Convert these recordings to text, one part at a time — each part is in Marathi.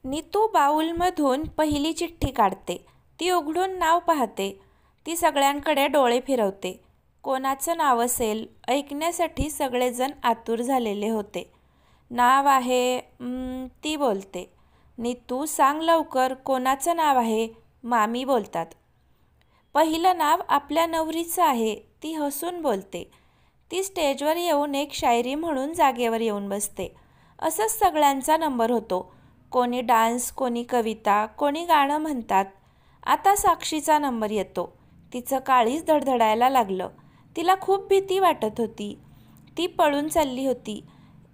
नीतू बाऊलमधून पहिली चिठ्ठी काढते. ती उघडून नाव पाहते. ती सगळ्यांकडे डोळे फिरवते. कोणाचं नाव असेल ऐकण्यासाठी सगळेजण आतुर झालेले होते. नाव आहे ती बोलते. नीतू सांग लवकर, कोणाचं नाव आहे? मामी बोलतात. पहिलं नाव आपल्या नवरीचं आहे, ती हसून बोलते. ती स्टेजवर येऊन एक शायरी म्हणून जागेवर येऊन बसते. असंच सगळ्यांचा नंबर होतो. कोणी डान्स, कोणी कविता, कोणी गाणं म्हणतात. आता साक्षीचा नंबर येतो. तिचं काळीज धडधडायला लागलं. तिला खूप भीती वाटत होती. ती पळून चालली होती.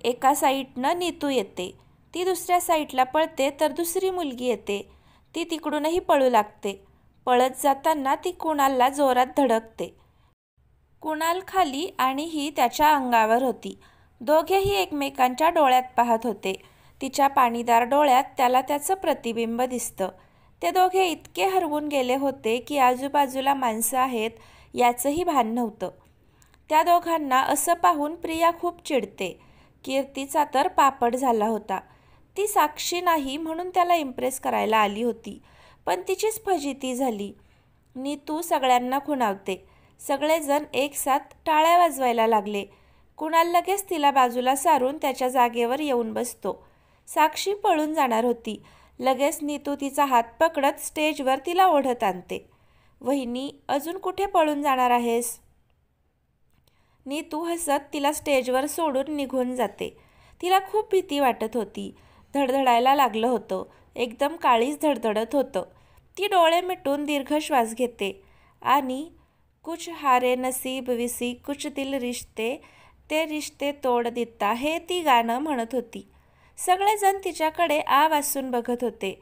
एका साईडनं नीतू येते. ती दुसऱ्या साईडला पळते तर दुसरी मुलगी येते. ती तिकडूनही पळू लागते. पळत जाताना ती कुणालला जोरात धडकते. कुणाल खाली आणि ही त्याच्या अंगावर होती. दोघेही एकमेकांच्या डोळ्यात पाहत होते. तिच्या पाणीदार डोळ्यात त्याला त्याचं प्रतिबिंब दिसतं. ते दोघे इतके हरवून गेले होते की आजूबाजूला माणसं आहेत याचंही भान नव्हतं. त्या दोघांना असं पाहून प्रिया खूप चिडते. कीर्तीचा तर पापड झाला होता. ती साक्षी नाही म्हणून त्याला इम्प्रेस करायला आली होती, पण तिचीच फजिती झाली. नीतू सगळ्यांना खुणावते. सगळेजण एकसाथ टाळ्या वाजवायला लागले. कुणाल लगेच तिला बाजूला सारून त्याच्या जागेवर येऊन बसतो. साक्षी पळून जाणार होती. लगेच नीतू तिचा हात पकडत स्टेजवर तिला ओढत आणते. वहिनी, अजून कुठे पळून जाणार आहेस? नीतू हसत तिला स्टेजवर सोडून निघून जाते. तिला खूप भीती वाटत होती. धडधडायला लागलं होतं. एकदम काळीच धडधडत होतं. ती डोळे मिटून दीर्घ श्वास घेते आणि कुछ हारे नसीब विसी कुछ दिल रिश्ते ते रिश्ते तोड देता हे ती गाणं म्हणत होती. सगळेजण तिच्याकडे आ वासून बघत होते.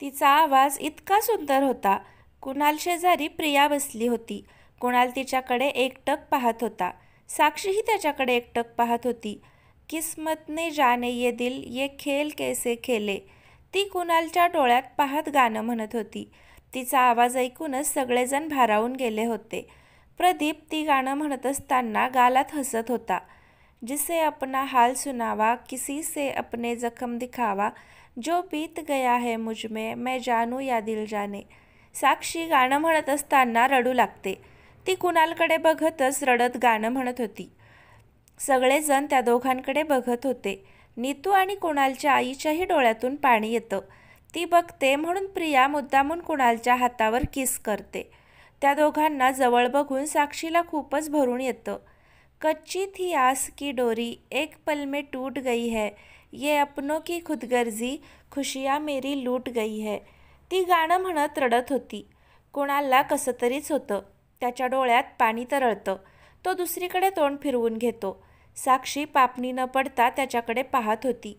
तिचा आवाज इतका सुंदर होता. कुणाल शेजारी प्रिया बसली होती. कुणाल तिच्याकडे एकटक पाहत होता. साक्षीही त्याच्याकडे एकटक पाहत होती. किस्मत ने जाने ये दिल ये खेल कैसे खेले, ती कुणालच्या डोळ्यात पाहत गाणं म्हणत होती. तिचा आवाज ऐकूनच सगळेजण भारावून गेले होते. प्रदीप ती गाणं म्हणत असताना गालात हसत होता. जिसे अपना हाल सुनावा, किसी से अपने जख्म दिखावा, जो बीत गया है मुझ में मैं जानू या दिल जाने. साक्षी गाणं म्हणत असताना रडू लागते. ती कुणालकडे बघतच रडत गाणं म्हणत होती. सगळेजण त्या दोघांकडे बघत होते. नीतू आणि कुणालच्या आईच्याही डोळ्यातून पाणी येतं. ती बघते म्हणून प्रिया मुद्दामून कुणालच्या हातावर किस करते. त्या दोघांना जवळ बघून साक्षीला खूपच भरून येतं. कच्ची थी आस की डोरी एक पल में टूट गई है, ये अपनों की खुदगर्जी खुशियाँ मेरी लूट गई है. ती गाणं म्हणत रडत होती. कुणालला कसं तरीच होतं. त्याच्या डोळ्यात पाणी तरळतं. तो दुसरीकडे तोंड फिरवून घेतो. साक्षी पापणी न पडता त्याच्याकडे पाहत होती.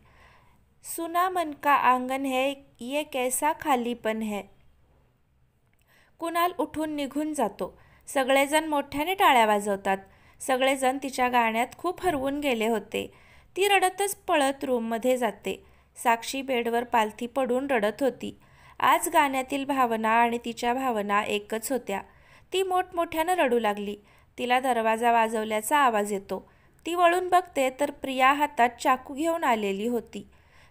सुना मन का आंगन है, ये कैसा खालीपन है. कुणाल उठून निघून जातो. सगळेजण मोठ्याने टाळ्या वाजवतात. सगळेजण तिच्या गाण्यात खूप हरवून गेले होते. ती रडतच पळत रूममध्ये जाते. साक्षी बेडवर पालथी पडून रडत होती. आज गाण्यातील भावना आणि तिच्या भावना एकच होत्या. ती मोठमोठ्यानं रडू लागली. तिला दरवाजा वाजवल्याचा आवाज येतो. ती वळून बघते तर प्रिया हातात चाकू घेऊन आलेली होती.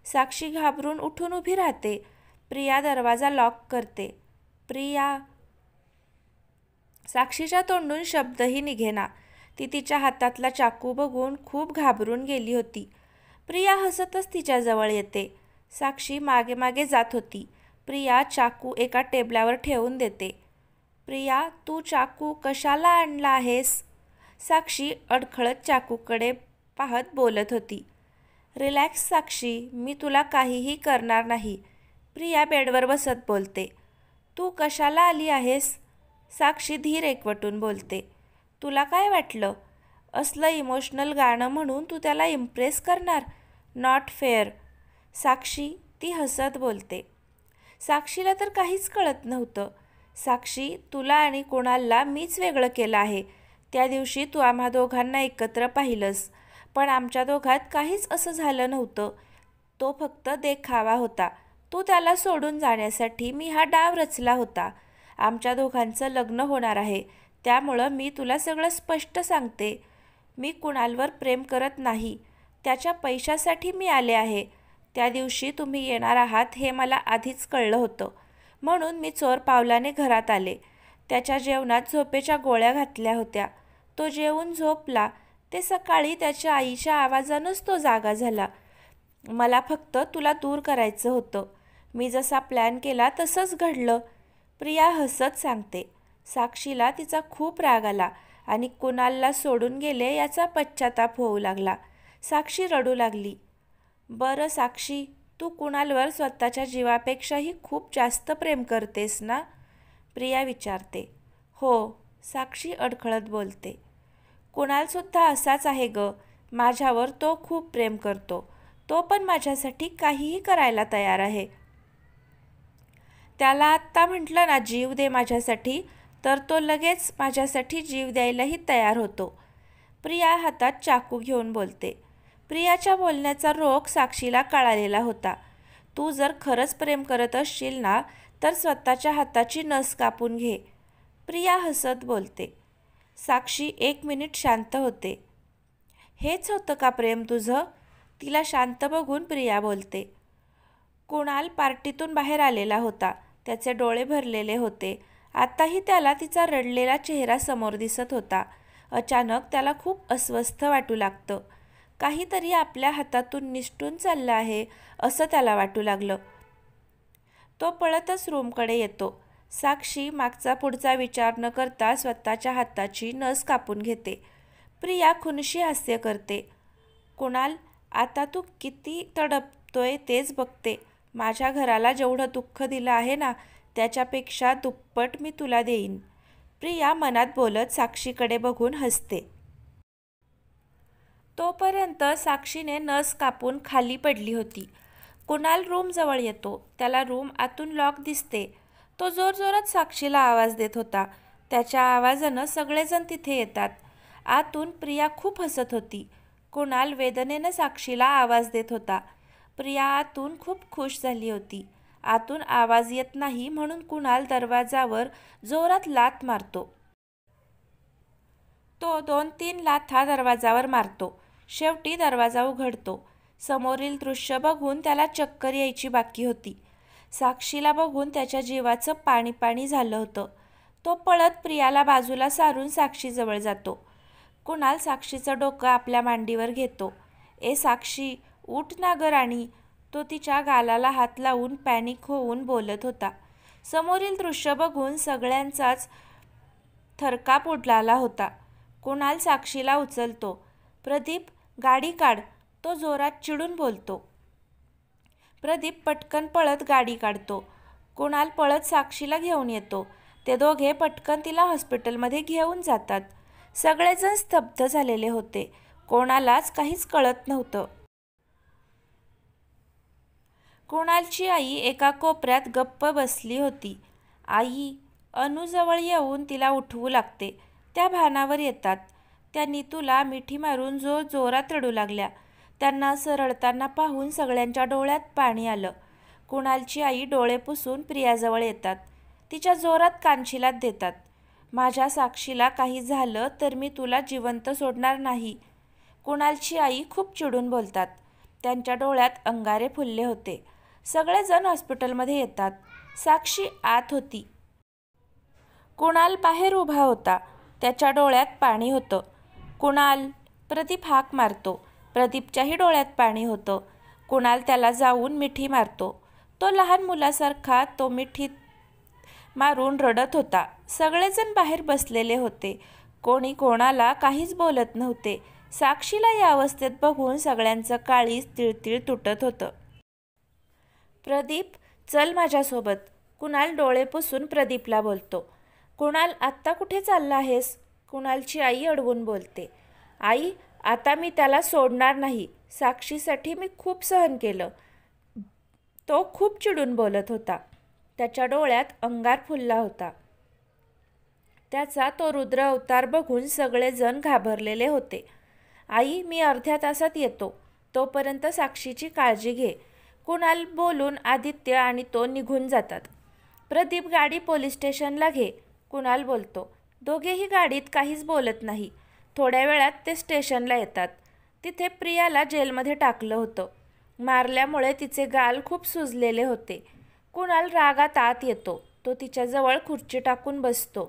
साक्षी घाबरून उठून उभी राहते. प्रिया दरवाजा लॉक करते. प्रिया. साक्षीच्या तोंडून शब्दही निघेना. ती तिच्या हातातला चाकू बघून खूप घाबरून गेली होती. प्रिया हसतच तिच्याजवळ येते. साक्षी मागे मागे जात होती. प्रिया चाकू एका टेबलावर ठेवून देते. प्रिया, तू चाकू कशाला आणला आहेस? साक्षी अडखळत चाकूकडे पाहत बोलत होती. रिलॅक्स साक्षी, मी तुला काहीही करणार नाही, प्रिया बेडवर बसत बोलते. तू कशाला आली आहेस? साक्षी धीर एकवटून बोलते. तुला काय वाटलं? असलं इमोशनल गाणं म्हणून तू त्याला इम्प्रेस करणार? Not fair. साक्षी, ती हसत बोलते. साक्षीला तर काहीच कळत नव्हतं. साक्षी, तुला आणि कुणालला मीच वेगळं केलं आहे. त्या दिवशी तू आम्हा दोघांना एकत्र पाहिलंस, पण आमच्या दोघात काहीच असं झालं नव्हतं. तो फक्त देखावा होता. तू त्याला सोडून जाण्यासाठी मी हा डाव रचला होता. आमच्या दोघांचं लग्न होणार आहे, त्यामुळं मी तुला सगळं स्पष्ट सांगते. मी कुणालवर प्रेम करत नाही. त्याच्या पैशासाठी मी आले आहे. त्या दिवशी तुम्ही येणार आहात हे मला आधीच कळलं होतं, म्हणून मी चोर पावलाने घरात आले. त्याच्या जेवणात झोपेच्या गोळ्या घातल्या होत्या. तो जेवून झोपला ते सकाळी त्याच्या आईच्या आवाजानंच तो जागा झाला. मला फक्त तुला दूर करायचं होतं. मी जसा प्लॅन केला तसंच घडलं, प्रिया हसत सांगते. साक्षीला तिचा खूप राग आला आणि कुणालला सोडून गेले याचा पश्चाताप होऊ लागला. साक्षी रडू लागली. बरं साक्षी, तू कुणालवर स्वतःच्या जीवापेक्षाही खूप जास्त प्रेम करतेस ना? प्रिया विचारते. हो, साक्षी अडखळत बोलते. कुणालसुद्धा असाच आहे ग. माझ्यावर तो खूप प्रेम करतो. तो पण माझ्यासाठी काहीही करायला तयार आहे. त्याला आत्ता म्हटलं ना जीव दे माझ्यासाठी, तर तो लगेच माझ्यासाठी जीव द्यायलाही तयार होतो. प्रिया हातात चाकू घेऊन बोलते. प्रियाच्या बोलण्याचा रोग साक्षीला कळालेला होता. तू जर खरंच प्रेम करत असशील ना, तर स्वतःच्या हाताची नस कापून घे, प्रिया हसत बोलते. साक्षी 1 मिनिट शांत होते. हेच होतं का प्रेम तुझं? तिला शांत बघून प्रिया बोलते. कुणाल पार्टीतून बाहेर आलेला होता. त्याचे डोळे भरलेले होते. आताही त्याला तिचा रडलेला चेहरा समोर दिसत होता. अचानक त्याला खूप अस्वस्थ वाटू लागतं. काहीतरी आपल्या हातातून निसटून चाललं आहे असं त्याला वाटू लागलं. तो पळतच रूमकडे येतो. साक्षी मागचा पुढचा विचार न करता स्वतःच्या हाताची नस कापून घेते. प्रिया खुनशी हास्य करते. कुणाल, आता तू किती तडपतोय तेच बघते. माझ्या घराला जेवढं दुःख दिलं आहे ना, त्याच्यापेक्षा दुप्पट मी तुला देईन, प्रिया मनात बोलत साक्षीकडे बघून हसते. तोपर्यंत साक्षीने नस कापून खाली पडली होती. कुणाल रूमजवळ येतो. त्याला रूम आतून लॉक दिसते. तो जोरजोरात साक्षीला आवाज देत होता. त्याच्या आवाजानं सगळेजण तिथे येतात. आतून प्रिया खूप हसत होती. कुणाल वेदनेनं साक्षीला आवाज देत होता. प्रिया आतून खूप खुश झाली होती. आतून आवाज येत नाही म्हणून कुणाल दरवाजावर जोरात लाथ मारतो. तो 2-3 लाथा दरवाजावर मारतो. शेवटी दरवाजा उघडतो. समोरील दृश्य बघून त्याला चक्कर यायची बाकी होती. साक्षीला बघून त्याच्या जीवाचं पाणी पाणी झालं होतं. तो पळत प्रियाला बाजूला सारून साक्षीजवळ जातो. कुणाल साक्षीचं डोकं आपल्या मांडीवर घेतो. ए साक्षी, उठ ना ग राणी, तो तिच्या गालाला हात लावून पॅनिक होऊन बोलत होता. समोरील दृश्य बघून सगळ्यांचाच थरकाप उडाला होता. कुणाल साक्षीला उचलतो. प्रदीप, गाडी काढ, तो जोरात चिडून बोलतो. प्रदीप पटकन पळत गाडी काढतो. कुणाल पळत साक्षीला घेऊन येतो. ते दोघे पटकन तिला हॉस्पिटलमध्ये घेऊन जातात. सगळेजण स्तब्ध झालेले होते. कोणालाच काहीच कळत नव्हतं. कुणालची आई एका कोपऱ्यात गप्प बसली होती. आई अनुजवळ येऊन तिला उठवू लागते. त्या भानावर येतात. त्या नीतूला मिठी मारून जोरात रडू लागल्या. त्यांना असं रडताना पाहून सगळ्यांच्या डोळ्यात पाणी आलं. कुणालची आई डोळे पुसून प्रियाजवळ येतात. तिच्या जोरात कानशिलात देतात. माझ्या साक्षीला काही झालं तर मी तुला जिवंत सोडणार नाही, कुणालची आई खूप चिडून बोलतात. त्यांच्या डोळ्यात अंगारे फुलले होते. सगळेजण हॉस्पिटलमध्ये येतात. साक्षी आत होती. कुणाल बाहेर उभा होता. त्याच्या डोळ्यात पाणी होतं. कुणाल, प्रदीप हाक मारतो. प्रदीपच्याही डोळ्यात पाणी होतं. कुणाल त्याला जाऊन मिठी मारतो. तो लहान मुलासारखा तो मिठी मारून रडत होता. सगळेजण बाहेर बसलेले होते. कोणी कोणाला काहीच बोलत नव्हते. साक्षीला या अवस्थेत बघून सगळ्यांचं काळीज तिळतिळ तुटत होतं. प्रदीप, चल माझ्यासोबत, कुणाल डोळे पुसून प्रदीपला बोलतो. कुणाल, आत्ता कुठे चालला आहेस, कुणालची आई अडवून बोलते. आई, आता मी त्याला सोडणार नाही. साक्षीसाठी मी खूप सहन केलं. तो खूप चिडून बोलत होता. त्याच्या डोळ्यात अंगार फुलला होता. त्याचा तो रुद्र अवतार बघून सगळेजण घाबरलेले होते. आई, मी अर्ध्या तासात येतो, तोपर्यंत साक्षीची काळजी घे, कुणाल बोलून आदित्य आणि तो निघून जातात. प्रदीप, गाडी पोलीस स्टेशनला घे, कुणाल बोलतो. दोघेही गाडीत काहीच बोलत नाही. थोड्या वेळात ते स्टेशनला येतात. तिथे प्रियाला जेलमध्ये टाकलं होतं. मारल्यामुळे तिचे गाल खूप सुजलेले होते. कुणाल रागात आत येतो. तो तिच्याजवळ खुर्ची टाकून बसतो.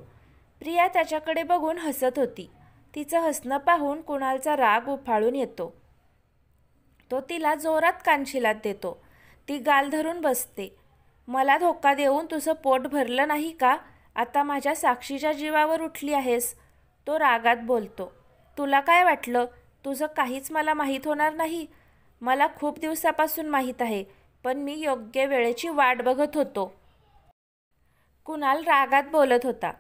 प्रिया त्याच्याकडे बघून हसत होती. तिचं हसणं पाहून कुणालचा राग उफाळून येतो. तो तिला जोरात कानशिलात देतो. ती गाल धरून बसते. मला धोका देऊन तुझं पोट भरलं नाही का? आता माझ्या साक्षीच्या जीवावर उठली आहेस, तो रागात बोलतो. तुला काय वाटलं? तुझं काहीच मला माहीत होणार नाही? मला खूप दिवसापासून माहीत आहे, पण मी योग्य वेळेची वाट बघत होतो. कुणाल रागात बोलत होता.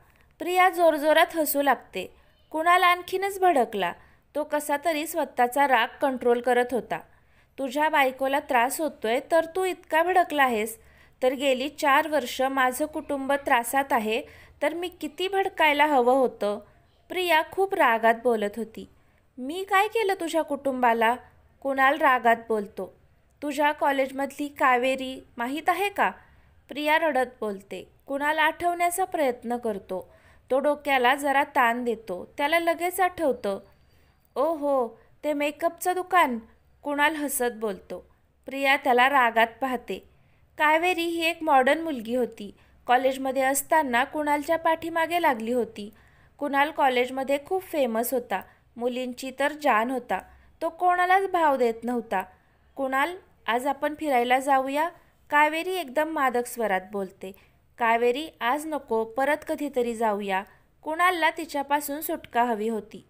प्रिया जोरजोरात हसू लागते. कुणाल आणखीनच भडकला. तो कसा तरी स्वतःचा राग कंट्रोल करत होता. तुझ्या बायकोला त्रास होतोय तर तू इतका भडकला आहेस? तर गेली 4 वर्ष माझं कुटुंब त्रासात आहे, तर मी किती भडकायला हवं होतं? प्रिया खूप रागात बोलत होती. मी काय केलं तुझ्या कुटुंबाला? कुणाल रागात बोलतो. तुझ्या कॉलेजमधली कावेरी माहीत आहे का? प्रिया रडत बोलते. कुणाल आठवण्याचा प्रयत्न करतो. तो डोक्याला जरा ताण देतो. त्याला लगेच आठवतं. ओ हो, ते मेकअपचं दुकान. कुणाल हसत बोलतो. प्रिया त्याला रागात पाहते. कावेरी ही एक मॉडर्न मुलगी होती. कॉलेजमध्ये असताना कुणालच्या पाठीमागे लागली होती. कुणाल कॉलेजमध्ये खूप फेमस होता. मुलींची तर जान होता. तो कोणालाच भाव देत नव्हता. कुणाल, आज आपण फिरायला जाऊया? कावेरी एकदम मादक स्वरात बोलते. कावेरी, आज नको, परत कधीतरी जाऊया. कुणालला तिच्यापासून सुटका हवी होती.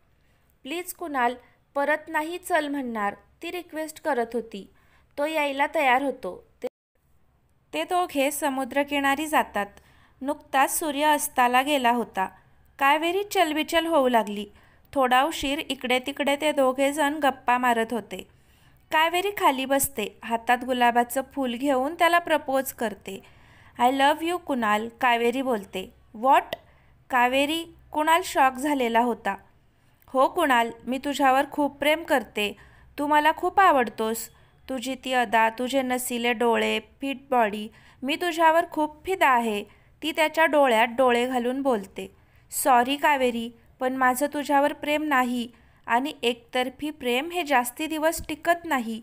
प्लीज कुणाल, परत नाही चल म्हणणार, ती रिक्वेस्ट करत होती. तो यायला तयार होतो. ते दोघे समुद्रकिनारी जातात. नुकताच सूर्य अस्ताला गेला होता. कावेरी चलबिचल होऊ लागली. थोडा उशीर इकडे तिकडे ते दोघेजण गप्पा मारत होते. कावेरी खाली बसते. हातात गुलाबाचं फूल घेऊन त्याला प्रपोज करते. I love you Kunal, Kaveri बोलते. व्हॉट? कावेरी. कुणाल शॉक झालेला होता. हो कुणाल, मी तुझ्यावर खूप प्रेम करते. तू मला खूप आवडतोस. तुझी ती अदा, तुझे नसिले डोळे, फिट बॉडी, मी तुझ्यावर खूप फिदा आहे. ती त्याच्या डोळ्यात डोळे घालून बोलते. सॉरी कावेरी, पण माझं तुझ्यावर प्रेम नाही, आणि एकतर्फी प्रेम हे जास्ती दिवस टिकत नाही.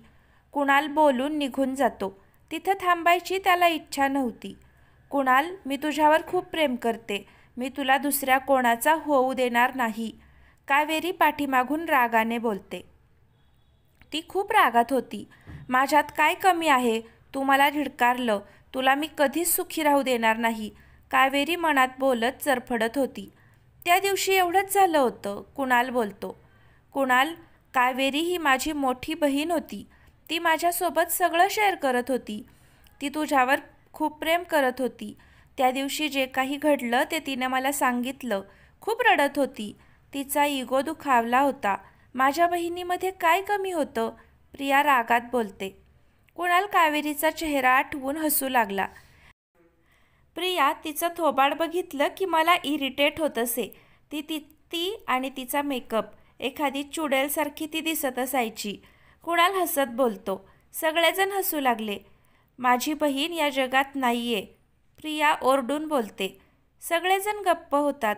कुणाल बोलून निघून जातो. तिथं थांबायची त्याला इच्छा नव्हती. कुणाल, मी तुझ्यावर खूप प्रेम करते. मी तुला दुसऱ्या कोणाचा होऊ देणार नाही, कावेरी पाठीमागून रागाने बोलते. ती खूप रागात होती. माझ्यात काय कमी आहे? तू मला धिडकारलं. तुला मी कधीच सुखी राहू देणार नाही, कावेरी मनात बोलत चरफडत होती. त्या दिवशी एवढंच झालं होतं, कुणाल बोलतो. कुणाल, कावेरी ही माझी मोठी बहीण होती. ती माझ्यासोबत सगळं शेअर करत होती. ती तुझ्यावर खूप प्रेम करत होती. त्या दिवशी जे काही घडलं ते तिने मला सांगितलं. खूप रडत होती. तिचा इगो दुखावला होता. माझ्या बहिणीमध्ये काय कमी होतं? प्रिया रागात बोलते. कुणाल कावेरीचा चेहरा आठवून हसू लागला. प्रिया, तिचं थोबाड बघितलं की मला इरिटेट होत असे. ती आणि तिचा मेकअप, एखादी चुडेलसारखी ती दिसत असायची. कुणाल हसत बोलतो. सगळेजण हसू लागले. माझी बहीण या जगात नाहीये, प्रिया ओरडून बोलते. सगळेजण गप्प होतात.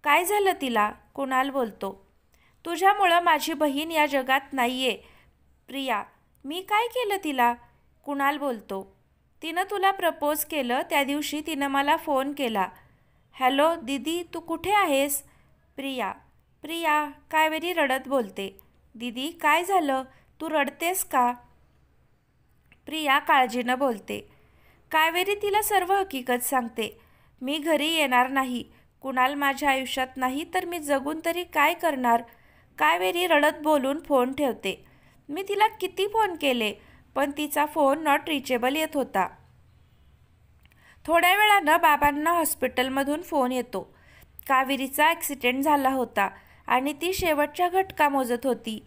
काय झालं तिला? कुणाल बोलतो. तुझ्यामुळं माझी बहीण या जगात नाहीये, प्रिया. मी काय केलं तिला? कुणाल बोलतो. तिनं तुला प्रपोज केलं त्या दिवशी तिनं मला फोन केला. हॅलो दीदी, तू कुठे आहेस? प्रिया. कावेरी रडत बोलते. दीदी, काय झालं? तू रडतेस का? प्रिया काळजीनं बोलते. कावेरी तिला सर्व हकीकत सांगते. मी घरी येणार नाही. कुणाल माझ्या आयुष्यात नाही तर मी जगून तरी काय करणार? कावेरी रडत बोलून फोन ठेवते. मी तिला किती फोन केले, पण तिचा फोन नॉट रिचेबल येत होता. थोड्या वेळानं बाबांना हॉस्पिटलमधून फोन येतो. कावेरीचा ॲक्सिडेंट झाला होता आणि ती शेवटच्या घटका मोजत होती.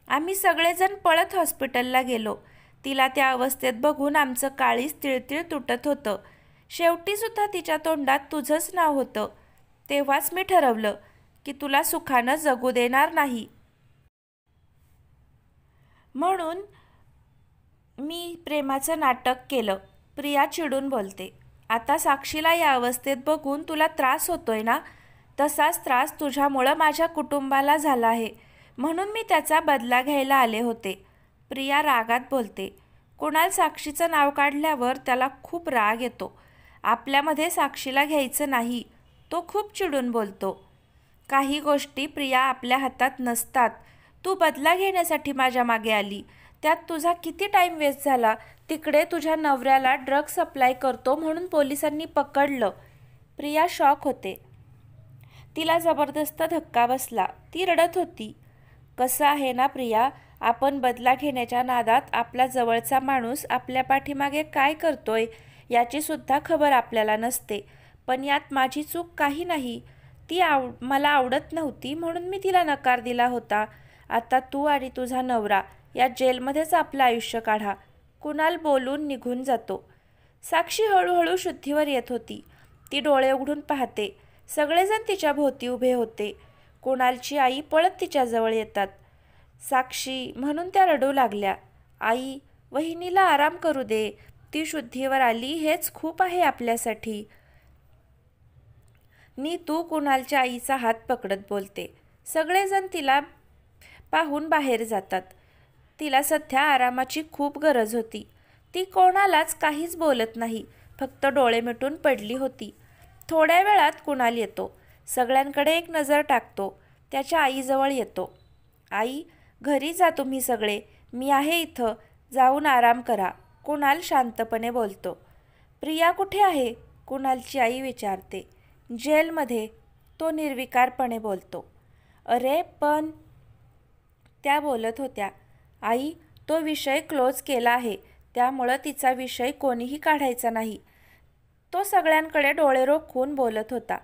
आम्ही सगळेजण पळत हॉस्पिटलला गेलो. तिला त्या अवस्थेत बघून आमचं काळीज तिळतिळ तुटत होतं. शेवटीसुद्धा तिच्या तोंडात तुझंच नाव होतं. तेव्हाच मी ठरवलं की तुला सुखानं जगू देणार नाही. म्हणून मी प्रेमाचं नाटक केलं. प्रिया चिडून बोलते. आता साक्षीला या अवस्थेत बघून तुला त्रास होतोय ना? तसाच त्रास तुझ्यामुळं माझ्या कुटुंबाला झाला आहे, म्हणून मी त्याचा बदला घ्यायला आले होते. प्रिया रागात बोलते. कुणाल साक्षीचं नाव काढल्यावर त्याला खूप राग येतो. आपल्यामध्ये साक्षीला घ्यायचं नाही, तो खूप चिडून बोलतो. काही गोष्टी प्रिया आपल्या हातात नसतात. तू बदला घेण्यासाठी माझ्या मागे आली, त्यात तुझा किती टाईम वेस्ट झाला. तिकडे तुझ्या नवऱ्याला ड्रग सप्लाय करतो म्हणून पोलिसांनी पकडलं. प्रिया शॉक होते. तिला जबरदस्त धक्का बसला. ती रडत होती. कसं आहे ना प्रिया, आपण बदला घेण्याच्या नादात आपला जवळचा माणूस आपल्या पाठीमागे काय करतोय याची सुद्धा खबर आपल्याला नसते. पण यात माझी चूक काही नाही. ती मला आवडत नव्हती म्हणून मी तिला नकार दिला होता. आता तू आणि तुझा नवरा या जेलमध्येच आपलं आयुष्य काढा. कुणाल बोलून निघून जातो. साक्षी हळूहळू शुद्धीवर येत होती. ती डोळे उघडून पाहते. सगळेजण तिच्या भोवती उभे होते. कुणालची आई पळत तिच्याजवळ येतात. साक्षी म्हणून त्या रडू लागल्या. आई, वहिनीला आराम करू दे. ती शुद्धीवर आली हेच खूप आहे आपल्यासाठी. नीतू कुणालच्या आईचा हात पकडत बोलते. सगळेजण तिला पाहून बाहेर जातात. तिला सध्या आरामाची खूप गरज होती. ती कोणालाच काहीच बोलत नाही, फक्त डोळे मिटून पडली होती. थोड्या वेळात कुणाल येतो. सगळ्यांकडे एक नजर टाकतो. त्याच्या आईजवळ येतो. आई, घरी जा तुम्ही सगळे. मी आहे इथं. जाऊन आराम करा. कुणाल शांतपणे बोलतो. प्रिया कुठे आहे? कुणालची आई विचारते. जेलमध्ये, तो निर्विकारपणे बोलतो. अरे पण, त्या बोलत होत्या. आई, तो विषय क्लोज केला आहे, त्यामुळं तिचा विषय कोणीही काढायचा नाही. तो सगळ्यांकडे डोळे रोखून बोलत होता.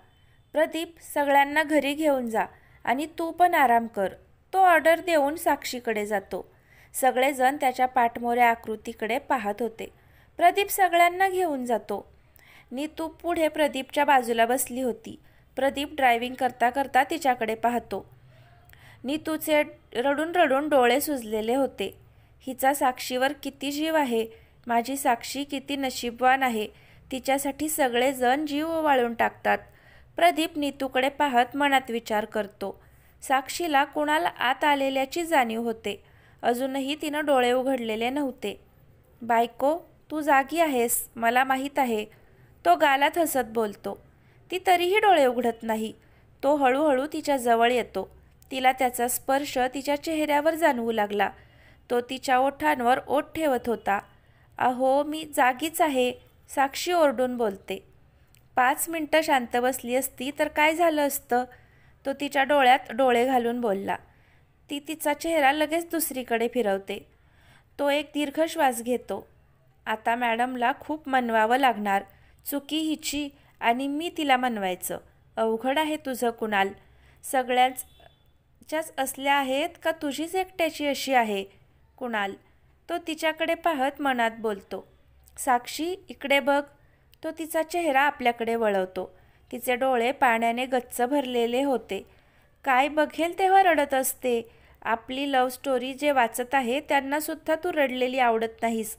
प्रदीप, सगळ्यांना घरी घेऊन जा आणि तू पण आराम कर. तो ऑर्डर देऊन साक्षीकडे जातो. सगळेजण त्याच्या पाठमोऱ्या आकृतीकडे पाहत होते. प्रदीप सगळ्यांना घेऊन जातो. नीतू पुढे प्रदीपच्या बाजूला बसली होती. प्रदीप ड्रायव्हिंग करता करता तिच्याकडे पाहतो. नीतूचे रडून रडून डोळे सुजलेले होते. हिचा साक्षीवर किती जीव आहे. माझी साक्षी किती नशीबवान आहे. तिच्यासाठी सगळेजण जीव वाळून टाकतात. प्रदीप नीतूकडे पाहत मनात विचार करतो. साक्षीला कुणाला आत आलेल्याची जाणीव होते. अजूनही तिनं डोळे उघडलेले नव्हते. बायको, तू जागी आहेस, मला माहीत आहे. तो गालात हसत बोलतो. ती तरीही डोळे उघडत नाही. तो हळूहळू तिच्या जवळ येतो. तिला त्याचा स्पर्श तिच्या चेहऱ्यावर जाणवू लागला. तो तिच्या ओठांवर ओठ ठेवत होता. अहो, मी जागीच आहे, साक्षी ओरडून बोलते. 5 मिनिटं शांत बसली असती तर काय झालं असतं? तो तिच्या डोळ्यात डोळे घालून बोलला. ती तिचा चेहरा लगेच दुसरीकडे फिरवते. तो एक दीर्घ श्वास घेतो. आता मॅडमला खूप मनवावं लागणार. चुकी हिची आणि मी तिला मनवायचं. अवघड आहे तुझं कुणाल. सगळ्यांच्याच असल्या आहेत का तुझीच एकट्याची अशी आहे? कुणाल, तो तिच्याकडे पाहत मनात बोलतो. साक्षी, इकडे बघ. तो तिचा चेहरा आपल्याकडे वळवतो. तिचे डोळे पाण्याने गच्च भरलेले होते. काय बघेल तेव्हा रडत असते. आपली लव्ह स्टोरी जे वाचत आहे त्यांनासुद्धा तू रडलेली आवडत नाहीस.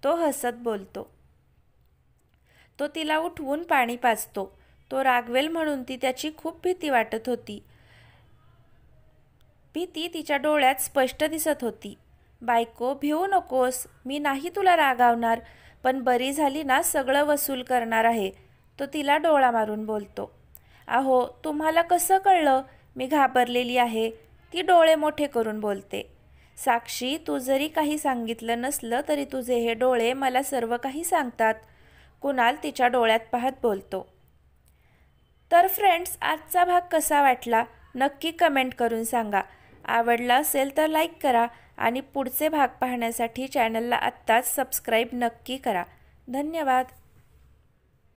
तो हसत बोलतो. तो तिला उठवून पाणी पाजतो. तो रागवेल म्हणून ती त्याची खूप भीती वाटत होती. भीती तिच्या डोळ्यात स्पष्ट दिसत होती. बायको, भिवू नकोस. मी नाही तुला रागावणार, पण बरी झाली ना सगळं वसूल करणार आहे. तो तिला डोळा मारून बोलतो. अहो, तुम्हाला कसं कळलं मी घाबरलेली आहे? ती डोळे मोठे करून बोलते. साक्षी, तू जरी काही सांगितलं नसलं तरी तुझे हे डोळे मला सर्व काही सांगतात. कुणाल तिच्या डोळ्यात पाहत बोलतो. तर फ्रेंड्स, आजचा भाग कसा वाटला नक्की कमेंट करून सांगा. आवडला असेल तर लाईक करा आणि पुढचे भाग पाहण्यासाठी चॅनलला आत्ताच सबस्क्राईब नक्की करा. धन्यवाद.